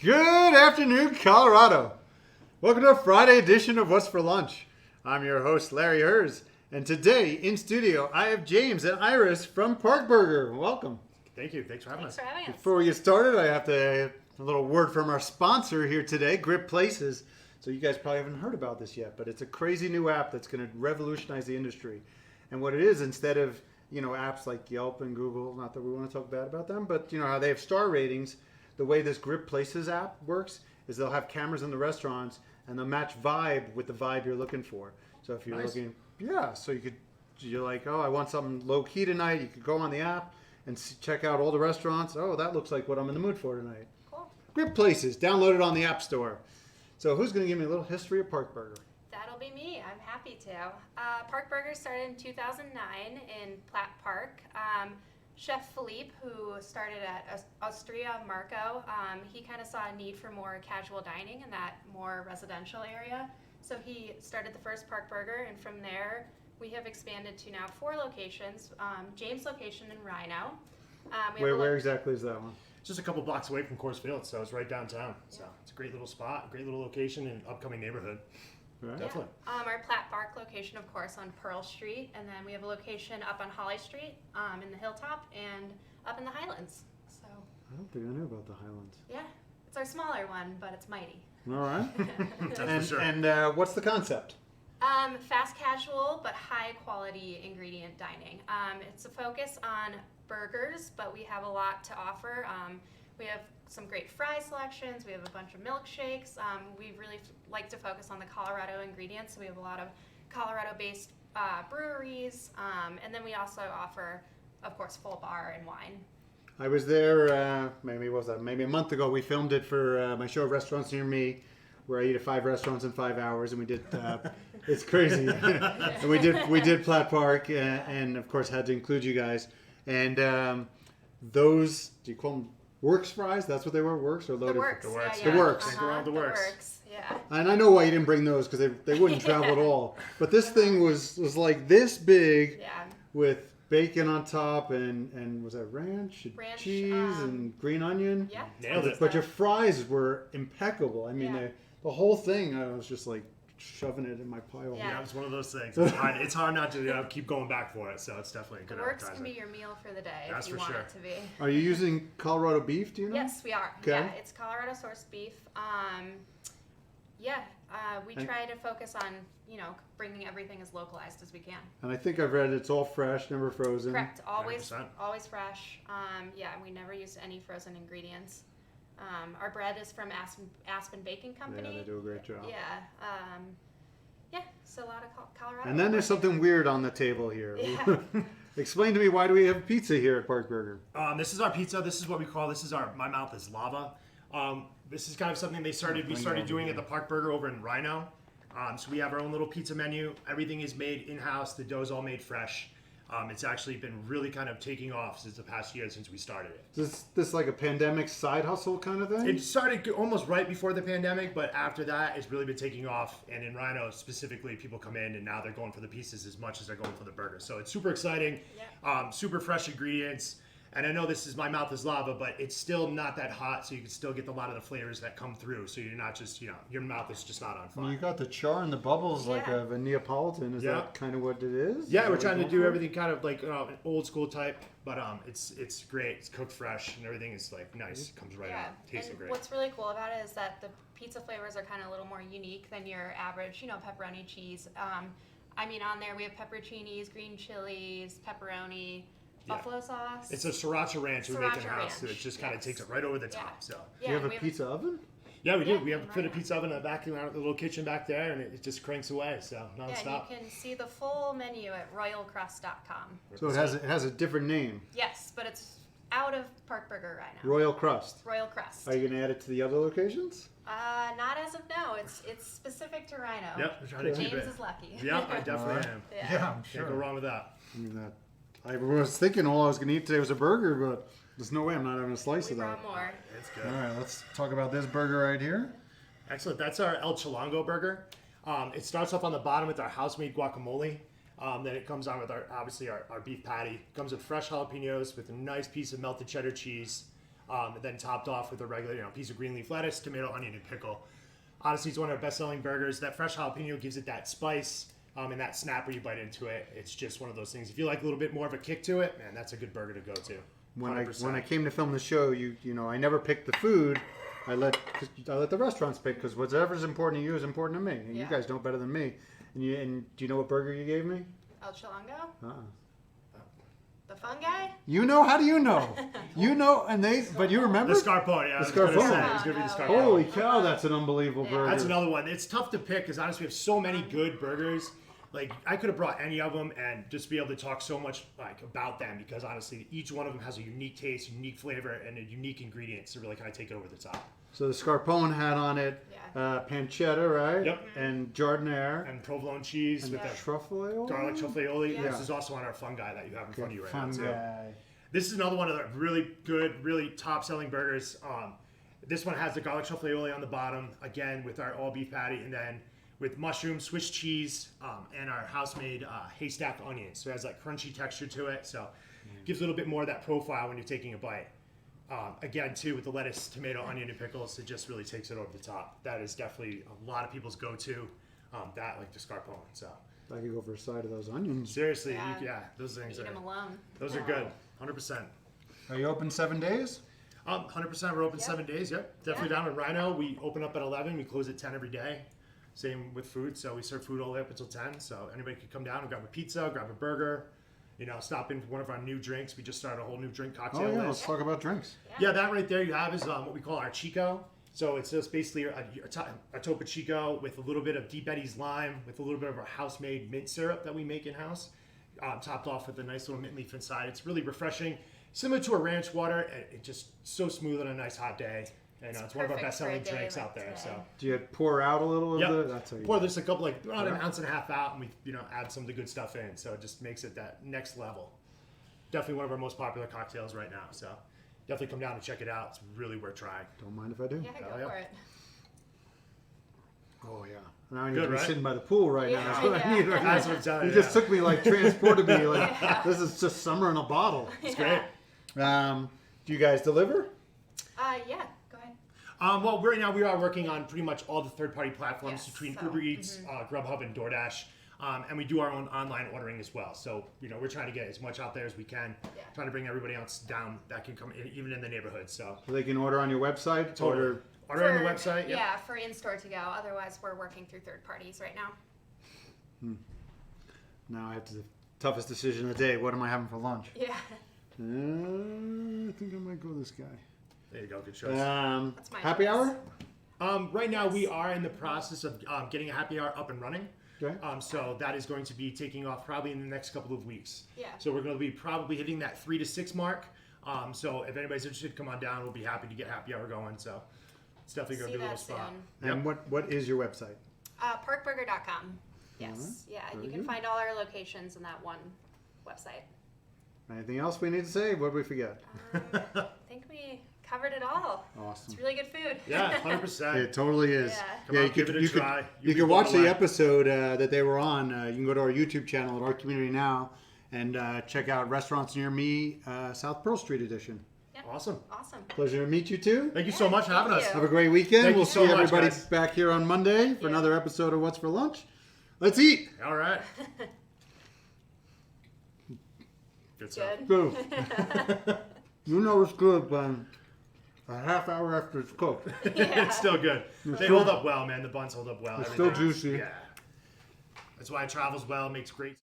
Good afternoon, Colorado. Welcome to a Friday edition of What's for Lunch. I'm your host, Larry Hers, and today in studio I have James and Iris from Park Burger. Welcome. Thank you. Thanks for having us. Before we get started, I have to a little word from our sponsor here today, Grip Places. So you guys probably haven't heard about this yet, but it's a crazy new app that's going to revolutionize the industry. And what it is, instead of apps like Yelp and Google, not that we want to talk bad about them, but how they have star ratings. The way this Grip Places app works is they'll have cameras in the restaurants and they'll match vibe with the vibe you're looking for. So if you're looking, so you're like, oh, I want something low key tonight. You could go on the app and check out all the restaurants. Oh, that looks like what I'm in the mood for tonight. Cool. Grip Places, download it on the App Store. So who's going to give me a little history of Park Burger? That'll be me. I'm happy to. Park Burger started in 2009 in Platt Park. Chef Philippe, who started at Austria Marco, he kind of saw a need for more casual dining in that more residential area. So he started the first Park Burger, and from there we have expanded to now 4 locations. James' location in Rhino. Where exactly is that one? It's just a couple blocks away from Coors Field, so it's right downtown. So it's a great little spot, great little location, and upcoming neighborhood. Right. Definitely. Our Platt Park location, of course, on Pearl Street, and then we have a location up on Holly Street, in the Hilltop, and up in the Highlands. So. I don't think I knew about the Highlands. Yeah, it's our smaller one, but it's mighty. All right. That's for sure. And what's the concept? Fast casual, but high quality ingredient dining. It's a focus on burgers, but we have a lot to offer. We have some great fry selections. We have a bunch of milkshakes. We really like to focus on the Colorado ingredients. So we have a lot of Colorado-based breweries. And then we also offer, of course, full bar and wine. I was there, maybe a month ago. We filmed it for my show, Restaurants Near Me, where I eat at 5 restaurants in 5 hours. And we did, it's crazy. And we did Platt Park and of course had to include you guys. And those, do you call them Works fries? That's what they were? Works or loaded? The Works. The Works. Yeah. The Works. The Works. Yeah. And I know why you didn't bring those, because they wouldn't travel at all. But this thing was like this big, with bacon on top and was that ranch cheese and green onion? Yeah. Nailed it. But your fries were impeccable. I mean, the whole thing, I was just like shoving it in my pile. Yeah. Yeah, it's one of those things. It's hard not to keep going back for it, so it's definitely a good The Works advertising. can be your meal for the day That's if you for want sure. it to be. Are you using Colorado beef, do you know? Yes, we are. Okay. Yeah, it's Colorado sourced beef. We try to focus on, bringing everything as localized as we can. And I think I've read it's all fresh, never frozen. Correct. Always 100%. always fresh. We never use any frozen ingredients. Our bread is from Aspen Baking Company. Yeah, they do a great job. So a lot of Colorado. And then there's something weird on the table here. Yeah. Explain to me, why do we have pizza here at Park Burger? This is our pizza. This is what we call, my mouth is lava. This is kind of something we started doing at the Park Burger over in Rhino. So we have our own little pizza menu. Everything is made in-house. The dough's all made fresh. It's actually been really kind of taking off since the past year since we started it. Is this like a pandemic side hustle kind of thing? It started almost right before the pandemic, but after that, it's really been taking off. And in Rhino specifically, people come in and now they're going for the pieces as much as they're going for the burger. So it's super exciting, super fresh ingredients. And I know this is my mouth is lava, but it's still not that hot, so you can still get a lot of the flavors that come through. So you're not just, your mouth is just not on fire. You got the char and the bubbles like of a Neapolitan. Is that kind of what it is? Yeah, we're trying to do everything kind of like an old school type, but it's great. It's cooked fresh and everything is like nice. It comes right out. Tasting great. What's really cool about it is that the pizza flavors are kind of a little more unique than your average, pepperoni cheese. On there we have pepperoncinis, green chilies, pepperoni. Buffalo sauce. It's a sriracha ranch we make in house, so it just kind of takes it right over the top. So do you have a pizza oven? Yeah, we do. We have a pizza oven in the little kitchen back there, and it just cranks away, so nonstop. Yeah, you can see the full menu at royalcrust.com. So it has a different name. Yes, but it's out of Park Burger right now. Royal Crust. Royal Crust. Are you going to add it to the other locations? Not as of now. It's specific to Rhino. Yep, we're trying to keep it. James is lucky. Yeah, I definitely am. Yeah, I'm sure. Can't go wrong with that. I was thinking all I was going to eat today was a burger, but there's no way I'm not having a slice We of that. brought more. It's good. All right, let's talk about this burger right here. Excellent. That's our El Chalongo Burger. It starts off on the bottom with our house-made guacamole. Then it comes on with our beef patty. It comes with fresh jalapenos with a nice piece of melted cheddar cheese. and then topped off with a regular, piece of green leaf lettuce, tomato, onion, and pickle. Honestly, it's one of our best-selling burgers. That fresh jalapeno gives it that spice and that snap when you bite into it. It's just one of those things. If you like a little bit more of a kick to it, man, that's a good burger to go to. When I came to film the show, you know, I never picked the food. I let the restaurants pick because whatever's important to you is important to me, and you guys know better than me. And do you know what burger you gave me? El Chalongo? The fun guy? You know? How do you know? You know, but you remember? The Scarpone, yeah. The Scarpone. It was going to be the Scarpone. Holy cow, that's an unbelievable burger. That's another one. It's tough to pick because honestly, we have so many good burgers. Like, I could have brought any of them and just be able to talk so much about them because honestly, each one of them has a unique taste, unique flavor, and a unique ingredients to really kind of take it over the top. So the Scarpone had on it pancetta, right? Yep. And jardiniere. And provolone cheese with that Truffle aioli? garlic truffle aioli. Yeah. This is also on our fun guy that you have in front of you right Fun now, too. guy. This is another one of the really good, really top-selling burgers. This one has the garlic truffle aioli on the bottom, again, with our all-beef patty, and then with mushroom, Swiss cheese, and our house-made haystack onions. So it has that crunchy texture to it, so it gives a little bit more of that profile when you're taking a bite. Again, too, with the lettuce, tomato, onion, and pickles, it just really takes it over the top. That is definitely a lot of people's go-to, that like the Scarpone. So I could go for a side of those onions. seriously, those things Eat them alone. those are good, 100%. Are you open 7 days? 100%. We're open 7 days. Yep, definitely down in Rhino. We open up at 11. We close at 10 every day. Same with food. So we serve food all the way up until 10. So anybody could come down and grab a pizza, grab a burger. Stop in for one of our new drinks. We just started a whole new drink cocktail Oh, yeah, list. let's talk about drinks. Yeah, that right there you have is what we call our Chico. So it's just basically a Topo Chico with a little bit of Deep Eddy's lime, with a little bit of our house-made mint syrup that we make in-house, topped off with a nice little mint leaf inside. It's really refreshing, similar to a ranch water. It's just so smooth on a nice hot day. And it's one of our perfect for a best-selling day drinks like out there. today. So Do you pour out a little of Yep. the? That's how you pour this a couple, around an Yeah. ounce and a half out, and we add some of the good stuff in. So it just makes it that next level. Definitely one of our most popular cocktails right now. So definitely come down and check it out. It's really worth trying. Don't mind if I do. Yeah, go yeah. for it. Oh yeah. Now I need Good, to be right? sitting by the pool right now. Yeah, That's what I yeah. need right That's now. what I'm telling You you. just took me transported me this is just summer in a bottle. It's Yeah. great. Do you guys deliver? Yeah, go ahead. Well, right now we are working on pretty much all the third-party platforms Yes, between so, Uber Eats, Grubhub, and DoorDash. And we do our own online ordering as well. So, we're trying to get as much out there as we can, trying to bring everybody else down that can come in, even in the neighborhood. So, They can order on your website. order on the website. Yep. Yeah, for in-store to go. Otherwise, we're working through third parties right now. Now I have the toughest decision of the day. What am I having for lunch? Yeah. I think I might go this guy. There you go. Good choice. That's my Happy choice. hour? Right now we are in the process of getting a happy hour up and running. Okay. So that is going to be taking off probably in the next couple of weeks. Yeah. So we're going to be probably hitting that 3 to 6 mark. So if anybody's interested, come on down. We'll be happy to get happy hour going. So it's definitely going See to be a that little spot. soon. And what is your website? Parkburger.com. Yes. Yeah, Very you can good. find all our locations in that one website. Anything else we need to say? What did we forget? I think we covered it all. Awesome. It's really good food. Yeah, 100%. It totally is. Yeah. Come out, give it a try. You You'll can be watch blown the away. episode that they were on. You can go to our YouTube channel at Our Community Now and check out Restaurants Near Me, South Pearl Street edition. Awesome. Awesome. Pleasure to meet you too. Thank you so much for having thank us. you. Have a great weekend. Thank you We'll so see much, everybody guys. back here on Monday for you. another episode of What's for Lunch. Let's eat. All right. Good stuff. Good. Good. You know it's good, but a half hour after it's cooked. Yeah. It's still good. They still- hold up well, man. The buns hold up well. It's still Everything. juicy. Yeah. That's why it travels well, makes great.